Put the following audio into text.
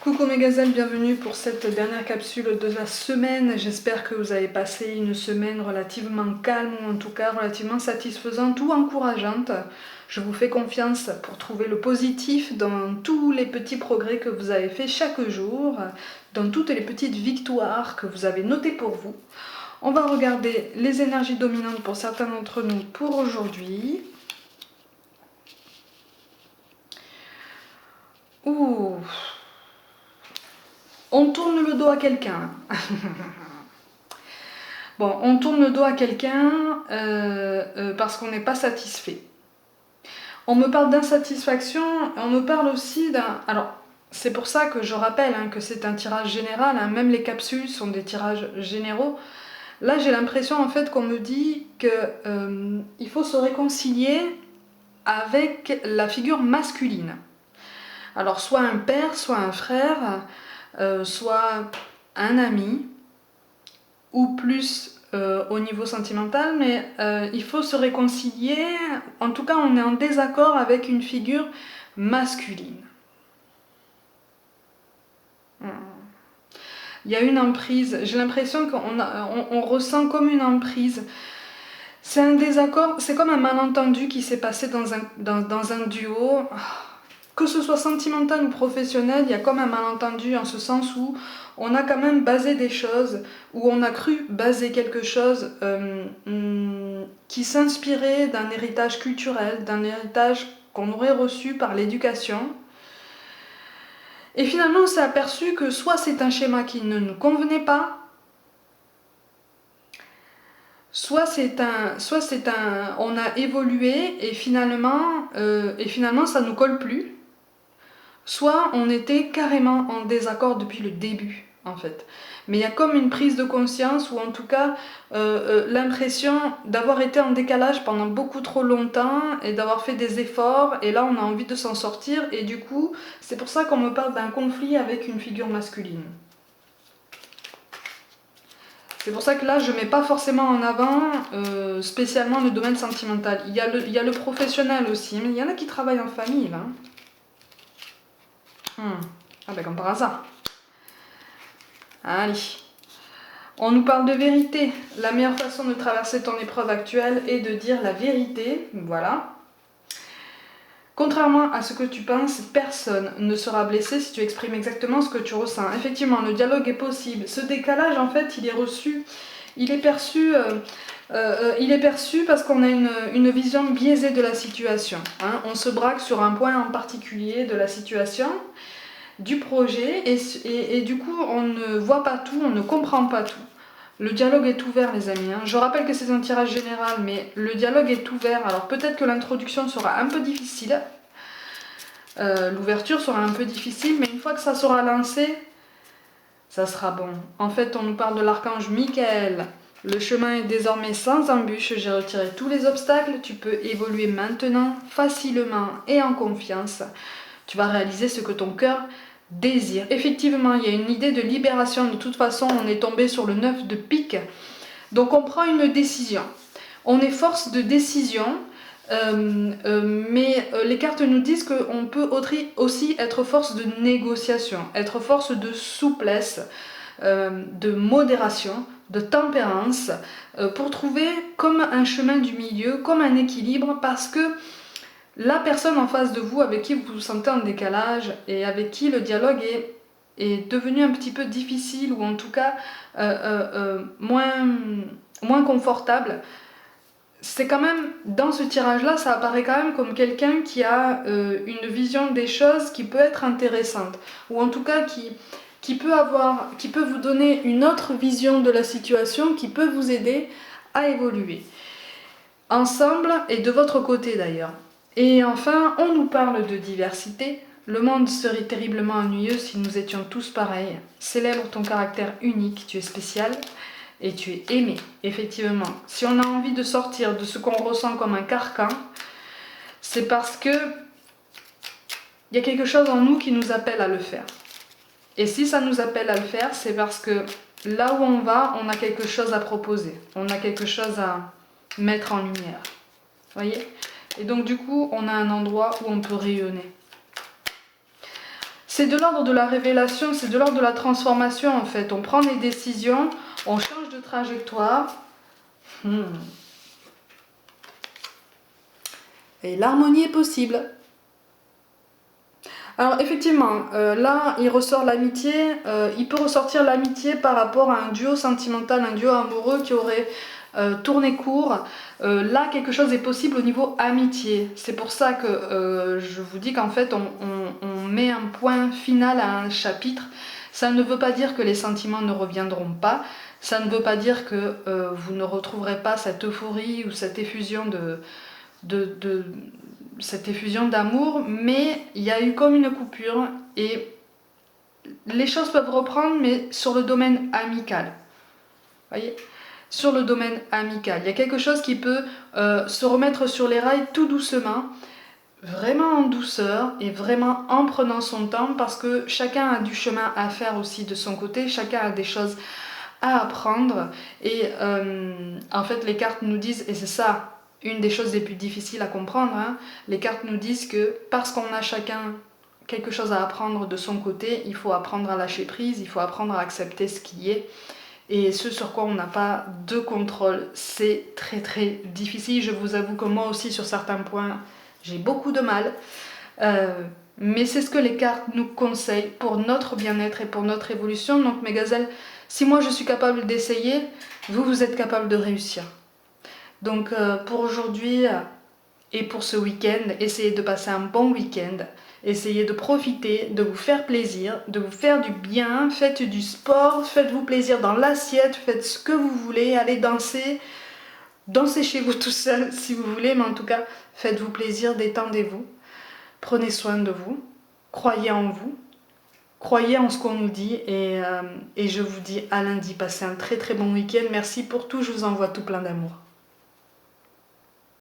Coucou mes gazelles, bienvenue pour cette dernière capsule de la semaine. J'espère que vous avez passé une semaine relativement calme ou en tout cas relativement satisfaisante ou encourageante. Je vous fais confiance pour trouver le positif dans tous les petits progrès que vous avez fait chaque jour, dans toutes les petites victoires que vous avez notées pour vous. On va regarder les énergies dominantes pour certains d'entre nous pour aujourd'hui. Ouh. On tourne le dos à quelqu'un. Bon, on tourne le dos à quelqu'un parce qu'on n'est pas satisfait. On me parle d'insatisfaction, on me parle aussi d'un... Alors, c'est pour ça que je rappelle que c'est un tirage général, même les capsules sont des tirages généraux. Là, j'ai l'impression en fait qu'on me dit qu'il faut se réconcilier avec la figure masculine. Alors, soit un père, soit un frère, soit un ami, ou plus au niveau sentimental, mais il faut se réconcilier. En tout cas, on est en désaccord avec une figure masculine. Il y a une emprise, j'ai l'impression qu'on ressent comme une emprise. C'est un désaccord, c'est comme un malentendu qui s'est passé dans un duo. Que ce soit sentimental ou professionnel, il y a comme un malentendu en ce sens où on a quand même basé des choses, où on a cru baser quelque chose qui s'inspirait d'un héritage culturel, d'un héritage qu'on aurait reçu par l'éducation. Et finalement, on s'est aperçu que soit c'est un schéma qui ne nous convenait pas, soit on a évolué et finalement ça nous colle plus. Soit on était carrément en désaccord depuis le début, en fait. Mais il y a comme une prise de conscience, ou en tout cas l'impression d'avoir été en décalage pendant beaucoup trop longtemps et d'avoir fait des efforts, et là on a envie de s'en sortir, et du coup, c'est pour ça qu'on me parle d'un conflit avec une figure masculine. C'est pour ça que là, je ne mets pas forcément en avant spécialement le domaine sentimental. Il y a le professionnel aussi, mais il y en a qui travaillent en famille, là. Ah ben comme par hasard. Allez. On nous parle de vérité. La meilleure façon de traverser ton épreuve actuelle est de dire la vérité. Voilà. Contrairement à ce que tu penses, personne ne sera blessé si tu exprimes exactement ce que tu ressens. Effectivement, le dialogue est possible. Ce décalage, en fait, il est reçu, il est perçu parce qu'on a une vision biaisée de la situation. On se braque sur un point en particulier de la situation, du projet, et du coup, on ne voit pas tout, on ne comprend pas tout. Le dialogue est ouvert, les amis. Je rappelle que c'est un tirage général, mais le dialogue est ouvert. Alors peut-être que l'introduction sera un peu difficile. L'ouverture sera un peu difficile, mais une fois que ça sera lancé, ça sera bon. En fait, on nous parle de l'archange Michael. Le chemin est désormais sans embûche. J'ai retiré tous les obstacles. Tu peux évoluer maintenant, facilement et en confiance. Tu vas réaliser ce que ton cœur désire. Effectivement, il y a une idée de libération. De toute façon, on est tombé sur le 9 de pique. Donc on prend une décision. On est force de décision, mais les cartes nous disent qu'on peut aussi être force de négociation, être force de souplesse, de modération, de tempérance, pour trouver comme un chemin du milieu, comme un équilibre, parce que la personne en face de vous, avec qui vous vous sentez en décalage et avec qui le dialogue est devenu un petit peu difficile, ou en tout cas moins confortable, c'est quand même, dans ce tirage-là, ça apparaît quand même comme quelqu'un qui a une vision des choses qui peut être intéressante, ou en tout cas qui peut vous donner une autre vision de la situation, qui peut vous aider à évoluer. Ensemble, et de votre côté d'ailleurs. Et enfin, on nous parle de diversité. Le monde serait terriblement ennuyeux si nous étions tous pareils. Célèbre ton caractère unique, tu es spécial et tu es aimé. Effectivement, si on a envie de sortir de ce qu'on ressent comme un carcan, c'est parce que il y a quelque chose en nous qui nous appelle à le faire. Et si ça nous appelle à le faire, c'est parce que là où on va, on a quelque chose à proposer. On a quelque chose à mettre en lumière. Voyez ? Et donc du coup, on a un endroit où on peut rayonner. C'est de l'ordre de la révélation, c'est de l'ordre de la transformation en fait. On prend des décisions, on change de trajectoire. Et l'harmonie est possible. Alors effectivement, là il ressort l'amitié, il peut ressortir l'amitié par rapport à un duo sentimental, un duo amoureux qui aurait tourné court. Là quelque chose est possible au niveau amitié. C'est pour ça que je vous dis qu'en fait on met un point final à un chapitre. Ça ne veut pas dire que les sentiments ne reviendront pas, ça ne veut pas dire que vous ne retrouverez pas cette euphorie ou cette effusion de cette effusion d'amour, mais il y a eu comme une coupure et les choses peuvent reprendre, mais sur le domaine amical. Voyez, sur le domaine amical, il y a quelque chose qui peut se remettre sur les rails tout doucement, vraiment en douceur et vraiment en prenant son temps, parce que chacun a du chemin à faire aussi de son côté, chacun a des choses à apprendre et en fait les cartes nous disent, et c'est ça une des choses les plus difficiles à comprendre, hein, les cartes nous disent que parce qu'on a chacun quelque chose à apprendre de son côté, il faut apprendre à lâcher prise, il faut apprendre à accepter ce qui est et ce sur quoi on n'a pas de contrôle. C'est très très difficile, je vous avoue que moi aussi sur certains points j'ai beaucoup de mal, mais c'est ce que les cartes nous conseillent pour notre bien-être et pour notre évolution. Donc mes gazelles, si moi je suis capable d'essayer, vous êtes capable de réussir. Donc pour aujourd'hui et pour ce week-end, essayez de passer un bon week-end, essayez de profiter, de vous faire plaisir, de vous faire du bien, faites du sport, faites-vous plaisir dans l'assiette, faites ce que vous voulez, allez danser, dansez chez vous tout seul si vous voulez, mais en tout cas faites-vous plaisir, détendez-vous, prenez soin de vous, croyez en vous, croyez en ce qu'on nous dit et je vous dis à lundi, passez un très très bon week-end, merci pour tout, je vous envoie tout plein d'amour.